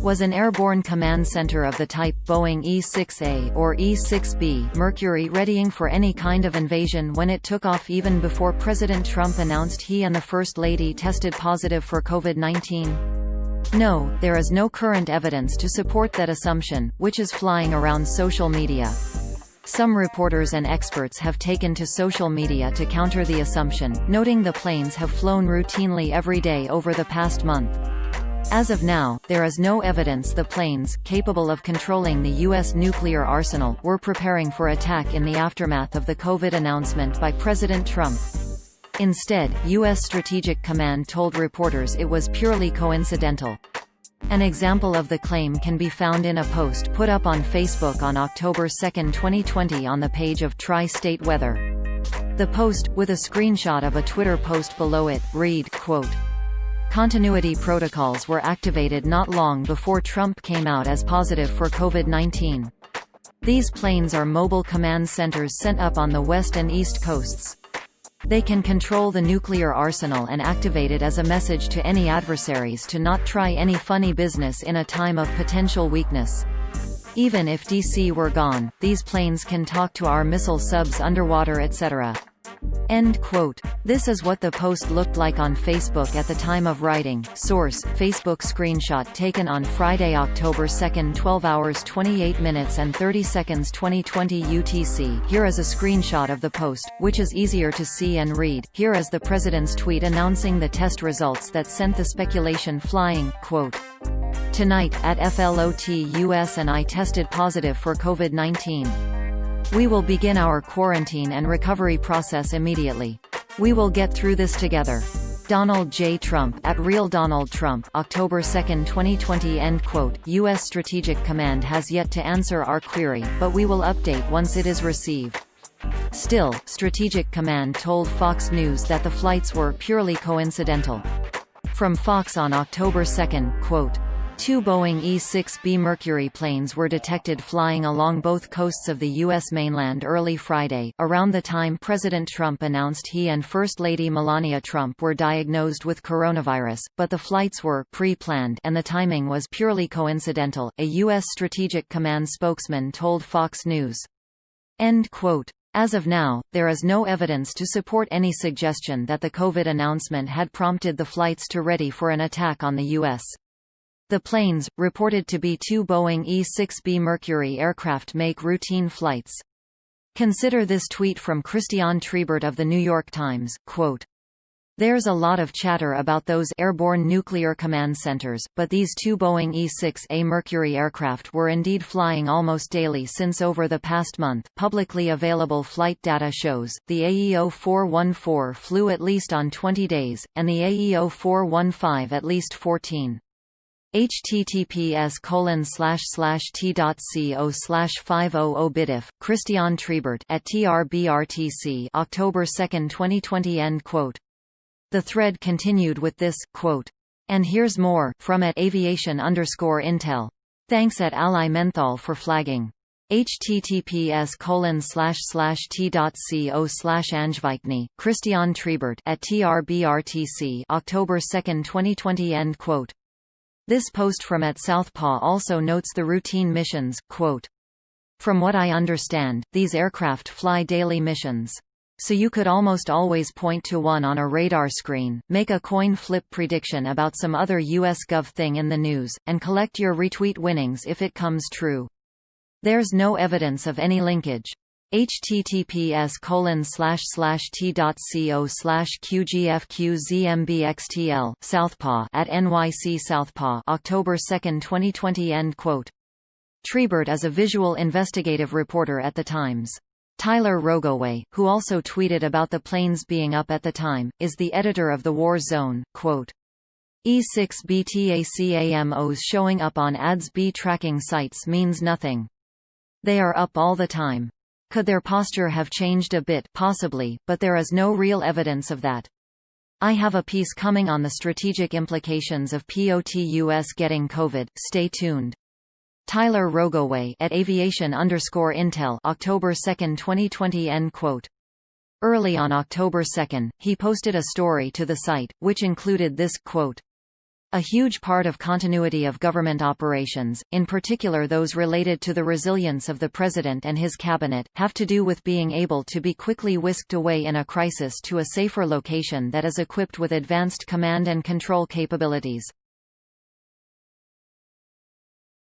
was an airborne command center of the type Boeing E6A or E6B Mercury, readying for any kind of invasion when it took off, even before President Trump announced he and the First Lady tested positive for COVID-19? No, there is no current evidence to support that assumption, which is flying around social media. Some reporters and experts have taken to social media to counter the assumption, noting the planes have flown routinely every day over the past month. As of now, there is no evidence the planes, capable of controlling the U.S. nuclear arsenal, were preparing for attack in the aftermath of the COVID announcement by President Trump. Instead, U.S. Strategic Command told reporters it was purely coincidental. An example of the claim can be found in a post put up on Facebook on October 2, 2020 on the page of Tri-State Weather. The post, with a screenshot of a Twitter post below it, read, quote, "Continuity protocols were activated not long before Trump came out as positive for COVID-19. These planes are mobile command centers sent up on the west and east coasts. They can control the nuclear arsenal and activate it as a message to any adversaries to not try any funny business in a time of potential weakness. Even if DC were gone, these planes can talk to our missile subs underwater, etc." End quote. This is what the post looked like on Facebook at the time of writing. Source: Facebook screenshot taken on Friday, October 2, 12 hours 28 minutes and 30 seconds 2020 UTC. Here is a screenshot of the post, which is easier to see and read. Here is the president's tweet announcing the test results that sent the speculation flying, quote, "Tonight, at FLOT US and I tested positive for COVID-19. We will begin our quarantine and recovery process immediately. We will get through this together. Donald J. Trump, at Real Donald Trump, October 2, 2020." End quote. U.S. Strategic Command has yet to answer our query, but we will update once it is received. Still, Strategic Command told Fox News that the flights were purely coincidental. From Fox on October 2, quote, "Two Boeing E6B Mercury planes were detected flying along both coasts of the U.S. mainland early Friday, around the time President Trump announced he and First Lady Melania Trump were diagnosed with coronavirus, but the flights were pre-planned and the timing was purely coincidental," a U.S. Strategic Command spokesman told Fox News. End quote. As of now, there is no evidence to support any suggestion that the COVID announcement had prompted the flights to ready for an attack on the U.S. The planes, reported to be two Boeing E6B Mercury aircraft, make routine flights. Consider this tweet from Christian Trebert of The New York Times, quote, "There's a lot of chatter about those airborne nuclear command centers, but these two Boeing E6A Mercury aircraft were indeed flying almost daily since over the past month. Publicly available flight data shows, the AEO 414 flew at least on 20 days, and the AEO 415 at least 14. https://t.co/500bidif, Christian Trebert at TRBRTC, October 2, 2020. End quote. The thread continued with this, quote, "And here's more, from at aviation_intel. Thanks at Ally Menthol for flagging. https://t.co/anjvikny, Christian Trebert at TRBRTC, October 2, 2020. End quote. This post from at Southpaw also notes the routine missions, quote, "From what I understand, these aircraft fly daily missions. So you could almost always point to one on a radar screen, make a coin flip prediction about some other US Gov thing in the news, and collect your retweet winnings if it comes true. There's no evidence of any linkage. https://t.co/qgfqzmbxtl, Southpaw at NYC Southpaw, October 2, 2020. End quote. Trebert is a visual investigative reporter at The Times. Tyler Rogoway, who also tweeted about the planes being up at the time, is the editor of The War Zone, quote, "E6B TACAMOs showing up on ADS-B tracking sites means nothing. They are up all the time. Could their posture have changed a bit? Possibly, but there is no real evidence of that. I have a piece coming on the strategic implications of POTUS getting COVID. Stay tuned." Tyler Rogoway at aviation_intel, October 2, 2020. End quote. Early on October 2, he posted a story to the site, which included this, quote, A huge part of continuity of government operations, in particular those related to the resilience of the president and his cabinet, have to do with being able to be quickly whisked away in a crisis to a safer location that is equipped with advanced command and control capabilities.